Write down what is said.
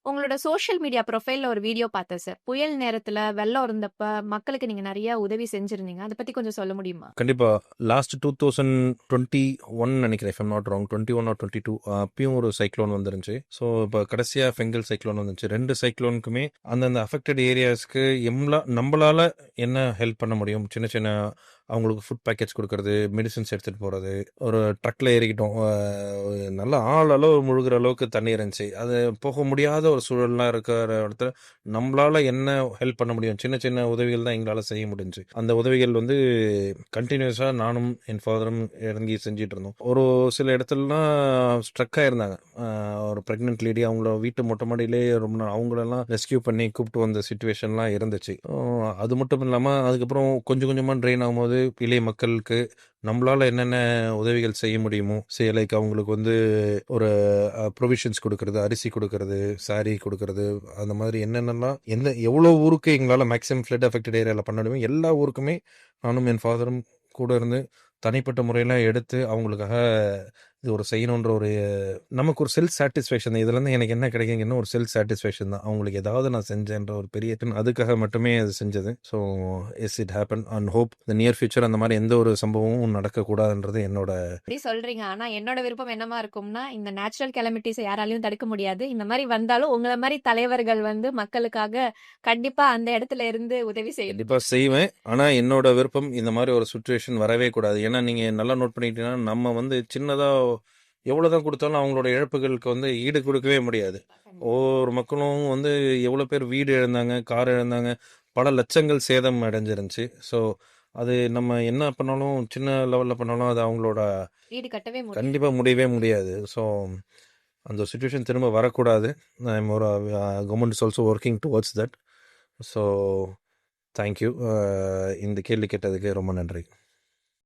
உங்களோட social media ப்ரொஃபைல்ல ஒரு video பார்த்தேன் சார். புயல் நேரத்துல வெள்ளம் இருந்தப்ப மக்களுக்கு நீங்க நெறைய உதவி செஞ்சிருந்தீங்க. அத பத்தி கொஞ்சம் சொல்ல முடியுமா? கண்டிப்பா. லாஸ்ட் 2021 நெனைக்கிறேன் if I'm not wrong. 21 or 22 அப்பயும் ஒரு சைக்ளோன் வந்துருந்துச்சு. ஸோ இப்போ கடைசியா ஃபெங்கல் சைக்ளோன் வந்துச்சு. 2 சைக்ளோனுக்குமே அந்தந்த அஃபெக்டட் ஏரியாஸ்க்கு நம்பளால என்ன ஹெல்ப் பண்ண முடியும்? சின்ன சின்ன அவங்களுக்கு ஃபுட் பேக்கெட்ஸ் குடுக்கறது, மெடிசின்ஸ் எடுத்துட்டு போறது. ஒரு ட்ரக்ல ஏறிக்கிட்டோம். நல்லா அளவு முழுகுற அளவுக்கு தண்ணி இருந்துச்சு. அது போக முடியாத ஒரு சூழல்லாம் இருக்கிற இடத்துல நம்மளால என்ன ஹெல்ப் பண்ண முடியும்? சின்ன சின்ன உதவிகள் தான் எங்களால செய்ய முடிஞ்சுச்சு. அந்த உதவிகள் வந்து கண்டினியூஸா நானும் என் ஃபாதரும் இறங்கி செஞ்சுட்டு இருந்தோம். ஒரு சில இடத்துலலாம் ஸ்ட்ரக் ஆயிருந்தாங்க. ஒரு பிரெக்னென்ட் லேடி அவங்கள வீட்டு மொட்டை மாடியிலே ரொம்ப நாள் அவங்களெல்லாம் ரெஸ்கியூ பண்ணி கூப்பிட்டு வந்த சிச்சுவேஷன்லாம் இருந்துச்சு. அது மட்டும் இல்லாமல் அதுக்கப்புறம் கொஞ்சம் கொஞ்சமாக ட்ரெயின் ஆகும்போது இளைய மக்களுக்கு நம்மளால என்னென்ன உதவிகள் செய்ய முடியுமோ லைக் அவங்களுக்கு வந்து ஒரு ப்ரொவிஷன்ஸ் கொடுக்கறது, அரிசி கொடுக்கறது, சாரி கொடுக்கறது, அந்த மாதிரி என்னென்னலாம் எவ்வளோ ஊருக்கு எங்களால் மேக்ஸிமம் ஃப்ளட் அஃபெக்டட் ஏரியாவில் பண்ண முடியுமோ எல்லா ஊருக்குமே நானும் என் ஃபாதரும் கூட இருந்து தனிப்பட்ட முறையில் எடுத்து அவங்களுக்காக இது ஒரு செய்யணுன்ற ஒரு நமக்கு ஒரு செல்ஃப் சாட்டிஸ்ஃபேக்ஷன் தான். இதுலேருந்து எனக்கு என்ன கிடைக்குங்கன்னா ஒரு செல்ஃப் சாட்டிஸ்ஃபேக்ஷன் தான். அவங்களுக்கு ஏதாவது நான் செஞ்சேன்ற ஒரு பெரிய அதுக்காக மட்டுமே அது செஞ்சது. So it happen and hope the near future அந்த மாதிரி எந்த ஒரு சம்பவமும் நடக்கக்கூடாதுன்றது என்னோட. அப்படி சொல்றீங்க. ஆனா என்னோட விருப்பம் என்னவா இருக்கும்னா, இந்த நேச்சுரல் கெலமிட்டிஸ யாராலயும் தடுக்க முடியாது. இந்த மாரி வந்தாலும் உங்கள மாரி தலைவர்கள் வந்து மக்களுக்காக கண்டிப்பா அந்த இடத்துல இருந்து உதவி செய்யணும். கண்டிப்பாக செய்வேன். ஆனால் என்னோட விருப்பம் இந்த மாதிரி ஒரு சுச்சுவேஷன் வரவே கூடாது. ஏன்னா நீங்கள் நல்லா நோட் பண்ணிக்கிட்டீங்கன்னா நம்ம வந்து சின்னதாக எவ்வளோதான் கொடுத்தாலும் அவங்களோட இழப்புகளுக்கு வந்து ஈடு கொடுக்கவே முடியாது. ஒவ்வொரு மக்களும் வந்து எவ்வளோ பேர் வீடு இழந்தாங்க, கார் இழந்தாங்க, பல லட்சங்கள் சேதம் அடைஞ்சிருந்துச்சு. ஸோ அது நம்ம என்ன பண்ணாலும் சின்ன லெவலில் பண்ணாலும் அது அவங்களோட ஈடு கட்டவே முடியாது. கண்டிப்பாக முடியவே முடியாது. ஸோ அந்த சுச்சுவேஷன் திரும்ப வரக்கூடாது. ஒரு government is also working towards that. So thank you. இந்த கேள்வி கேட்டதுக்கு ரொம்ப நன்றி.